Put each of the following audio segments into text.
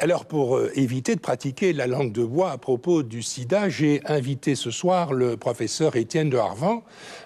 Alors, pour éviter de pratiquer la langue de bois à propos du sida, j'ai invité ce soir le professeur Étienne de Harvan.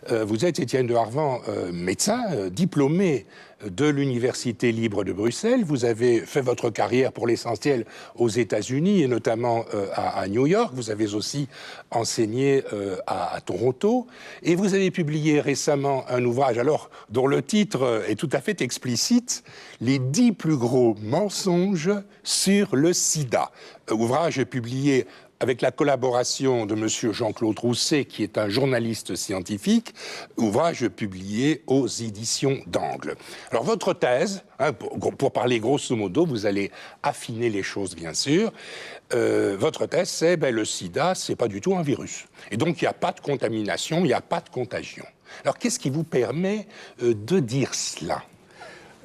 Vous êtes, Étienne de Harvan, médecin, diplômé de l'Université libre de Bruxelles. Vous avez fait votre carrière pour l'essentiel aux États-Unis et notamment à New York. Vous avez aussi enseigné à Toronto. Et vous avez publié récemment un ouvrage dont le titre est tout à fait explicite, « Les 10 plus gros mensonges sur le sida ». Ouvrage publié avec la collaboration de M. Jean-Claude Rousset, qui est un journaliste scientifique, ouvrage publié aux éditions d'Angle. Alors, votre thèse, pour parler grosso modo, vous allez affiner les choses, bien sûr. Votre thèse, c'est le sida, c'est pas du tout un virus. Et donc, il n'y a pas de contamination, il n'y a pas de contagion. Alors, qu'est-ce qui vous permet de dire cela ?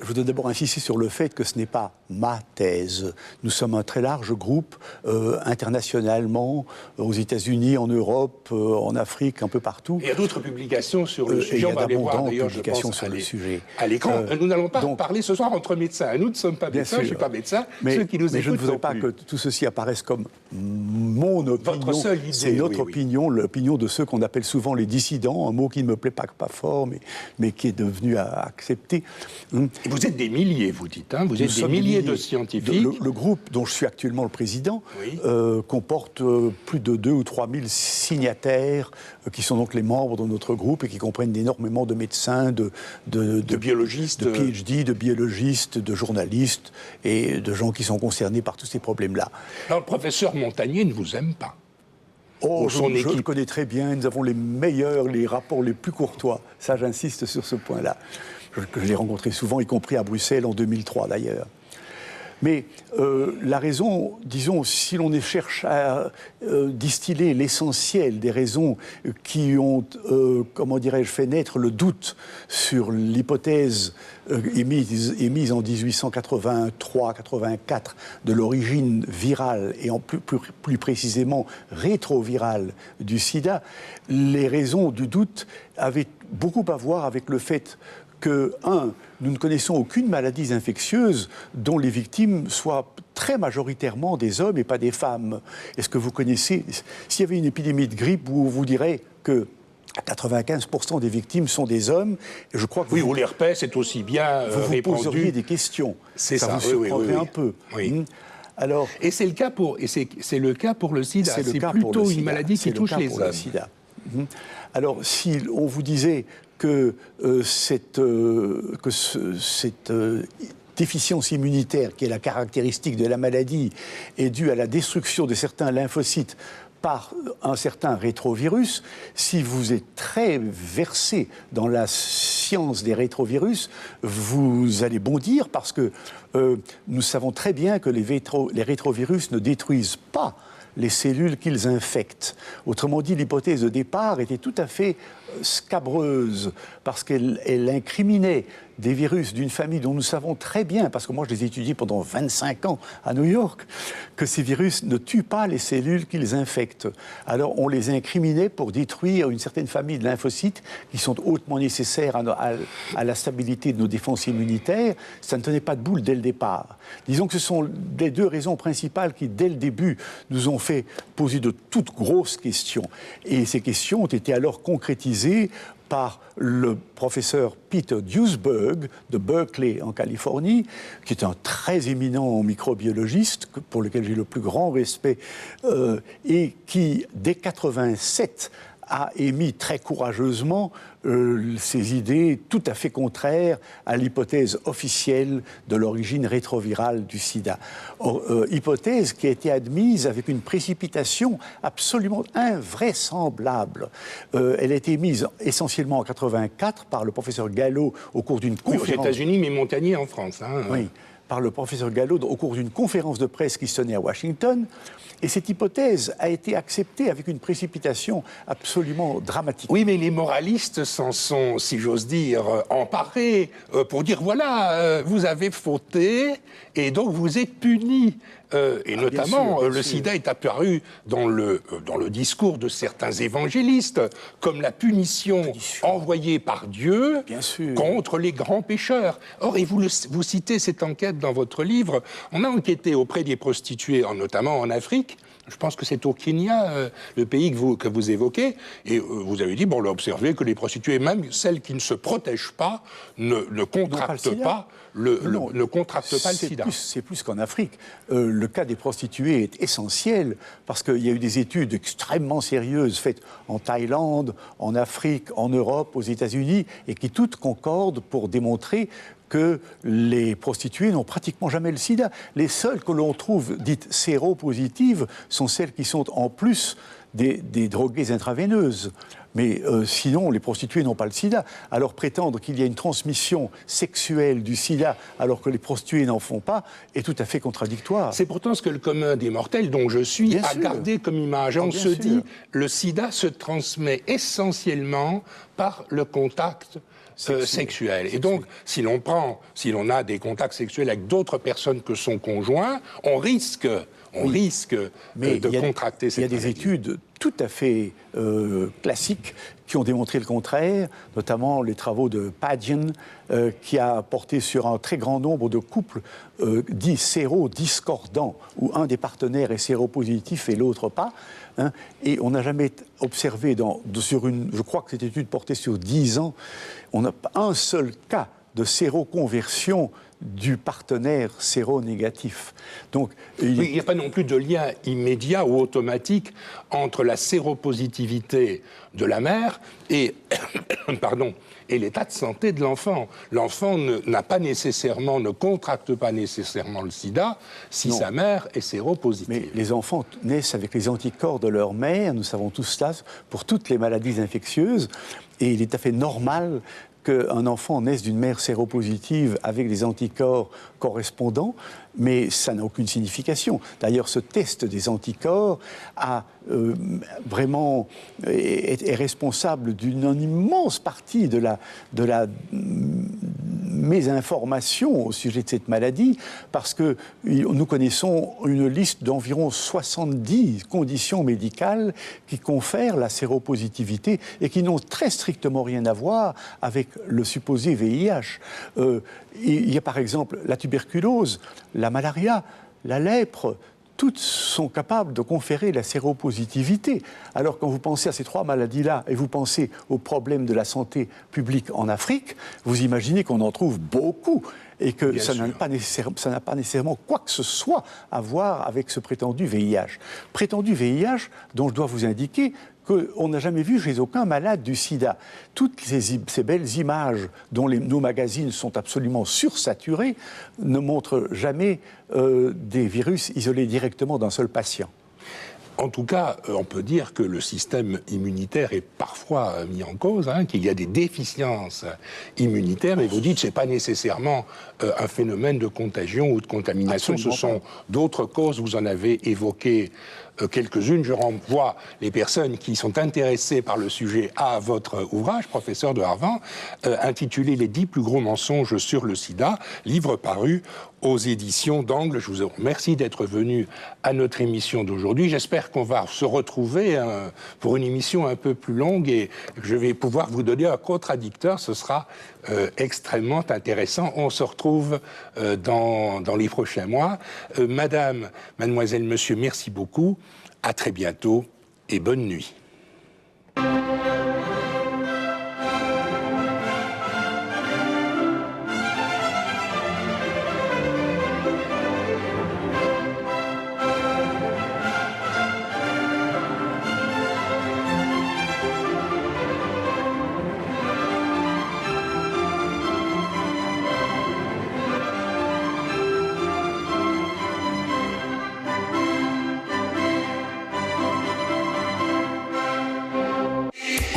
Je voudrais d'abord insister sur le fait que ce n'est pas ma thèse. Nous sommes un très large groupe, internationalement, aux États-Unis, en Europe, en Afrique, un peu partout. Il y a d'autres publications sur le sujet. Il y a on va les voir, d'abondantes publications sur le sujet. À l'écran, nous n'allons pas parler ce soir entre médecins. Nous ne sommes pas médecins, je ne suis pas médecin. Ceux qui nous écoutent, je ne voudrais pas que tout ceci apparaisse comme mon opinion. Votre seule idée. C'est notre opinion, l'opinion de ceux qu'on appelle souvent les dissidents, un mot qui ne me plaît pas fort, mais qui est devenu accepté. Et vous êtes des milliers, vous dites, vous êtes des milliers de scientifiques. Le groupe dont je suis actuellement le président comporte plus de 2 ou 3 000 signataires qui sont donc les membres de notre groupe et qui comprennent énormément de médecins, de biologistes, de PhD, de biologistes, de journalistes et de gens qui sont concernés par tous ces problèmes-là. Alors le professeur Montagnier ne vous aime pas. Je le connais très bien, nous avons les meilleurs, les rapports les plus courtois. Ça, j'insiste sur ce point-là. Je l'ai rencontré souvent, y compris à Bruxelles en 2003 d'ailleurs. Mais la raison, disons, si l'on cherche à distiller l'essentiel des raisons qui ont, comment dirais-je, fait naître le doute sur l'hypothèse émise en 1883-84 de l'origine virale et en plus précisément rétrovirale du sida, les raisons du doute avaient beaucoup à voir avec le fait que, nous ne connaissons aucune maladie infectieuse dont les victimes soient très majoritairement des hommes et pas des femmes. Est-ce que vous connaissez, s'il y avait une épidémie de grippe, où vous direz que 95% des victimes sont des hommes, et je crois que ou l'herpès est aussi bien vous répandu. Vous poseriez des questions. Ça vous surprendrait un peu. Oui. Alors, et c'est le cas pour le sida. C'est plutôt une maladie qui touche les hommes. Alors, si on vous disait que cette déficience immunitaire, qui est la caractéristique de la maladie, est due à la destruction de certains lymphocytes par un certain rétrovirus, si vous êtes très versé dans la science des rétrovirus, vous allez bondir parce que nous savons très bien que les rétrovirus ne détruisent pas les cellules qu'ils infectent. Autrement dit, l'hypothèse de départ était tout à fait scabreuse parce qu'elle incriminait des virus d'une famille dont nous savons très bien, parce que moi je les ai étudiés pendant 25 ans à New York, que ces virus ne tuent pas les cellules qu'ils infectent. Alors on les incriminait pour détruire une certaine famille de lymphocytes qui sont hautement nécessaires à la stabilité de nos défenses immunitaires. Ça ne tenait pas debout dès le départ. Disons que ce sont les deux raisons principales qui, dès le début, nous ont fait poser de toutes grosses questions. Et ces questions ont été alors concrétisées par le professeur Peter Duesberg de Berkeley en Californie, qui est un très éminent microbiologiste pour lequel j'ai le plus grand respect et qui, dès 1987, a émis très courageusement ces idées tout à fait contraires à l'hypothèse officielle de l'origine rétrovirale du sida. Hypothèse qui a été admise avec une précipitation absolument invraisemblable. Elle a été émise essentiellement en 1984 par le professeur Gallo au cours d'une conférence... Oui, aux États-Unis, mais Montagnier en France. Oui, par le professeur Gallo au cours d'une conférence de presse qui se tenait à Washington. Et cette hypothèse a été acceptée avec une précipitation absolument dramatique. Oui, mais les moralistes s'en sont, si j'ose dire, emparés pour dire, voilà, vous avez fauté et donc vous êtes punis. et notamment, bien le sûr. sida est apparu dans le discours de certains évangélistes comme la punition envoyée par Dieu Bien sûr. contre les grands pécheurs. Or, et vous citez cette enquête dans votre livre, on a enquêté auprès des prostituées, notamment en Afrique. Je pense que c'est au Kenya, le pays que vous évoquez, et vous avez dit, bon, on a observé que les prostituées, même celles qui ne se protègent pas, ne contractent pas le sida. C'est plus qu'en Afrique. Le cas des prostituées est essentiel parce qu'il y a eu des études extrêmement sérieuses faites en Thaïlande, en Afrique, en Europe, aux États-Unis, et qui toutes concordent pour démontrer que les prostituées n'ont pratiquement jamais le sida. Les seules que l'on trouve dites séropositives sont celles qui sont en plus des droguées intraveineuses. Mais sinon, les prostituées n'ont pas le sida. Alors prétendre qu'il y a une transmission sexuelle du sida alors que les prostituées n'en font pas est tout à fait contradictoire. C'est pourtant ce que le commun des mortels, dont je suis, Bien a sûr. gardé comme image. On Bien se sûr. dit, le sida se transmet essentiellement par le contact sexuel. Et donc, si l'on a des contacts sexuels avec d'autres personnes que son conjoint, on risque de contracter cette maladie. Il y a des études tout à fait classiques qui ont démontré le contraire, notamment les travaux de Padgett, qui a porté sur un très grand nombre de couples dits sérodiscordants, où un des partenaires est séropositif et l'autre pas. Hein, et on n'a jamais observé, je crois que cette étude portait sur 10 ans, on n'a pas un seul cas de séroconversion du partenaire séronégatif. Donc, il n'y a pas non plus de lien immédiat ou automatique entre la séropositivité de la mère et, et l'état de santé de l'enfant. L'enfant ne contracte pas nécessairement le sida si sa mère est séropositive. Mais les enfants naissent avec les anticorps de leur mère, nous savons tous cela, pour toutes les maladies infectieuses, et il est tout à fait normal qu'un enfant naisse d'une mère séropositive avec des anticorps correspondants, mais ça n'a aucune signification. D'ailleurs, ce test des anticorps est responsable d'une immense partie de la mésinformation au sujet de cette maladie, parce que nous connaissons une liste d'environ 70 conditions médicales qui confèrent la séropositivité et qui n'ont très strictement rien à voir avec le supposé VIH. Il y a par exemple la tuberculose, la malaria, la lèpre. Toutes sont capables de conférer la séropositivité. Alors quand vous pensez à ces 3 maladies-là et vous pensez aux problèmes de la santé publique en Afrique, vous imaginez qu'on en trouve beaucoup et que ça n'a pas nécessairement quoi que ce soit à voir avec ce prétendu VIH. Prétendu VIH dont je dois vous indiquer qu'on n'a jamais vu chez aucun malade du sida. Toutes ces belles images dont nos magazines sont absolument sursaturés ne montrent jamais des virus isolés directement d'un seul patient. En tout cas, on peut dire que le système immunitaire est parfois mis en cause, qu'il y a des déficiences immunitaires, mais vous dites que ce n'est pas nécessairement un phénomène de contagion ou de contamination, Absolument ce sont d'autres causes, vous en avez évoqué quelques-unes. Je renvoie les personnes qui sont intéressées par le sujet à votre ouvrage, professeur de Harvard, intitulé « Les 10 plus gros mensonges sur le sida », livre paru aux éditions d'Angle. Je vous remercie d'être venu à notre émission d'aujourd'hui. J'espère qu'on va se retrouver pour une émission un peu plus longue et je vais pouvoir vous donner un contradicteur. Ce sera extrêmement intéressant. On se retrouve dans les prochains mois. Madame, mademoiselle, monsieur, merci beaucoup. À très bientôt et bonne nuit.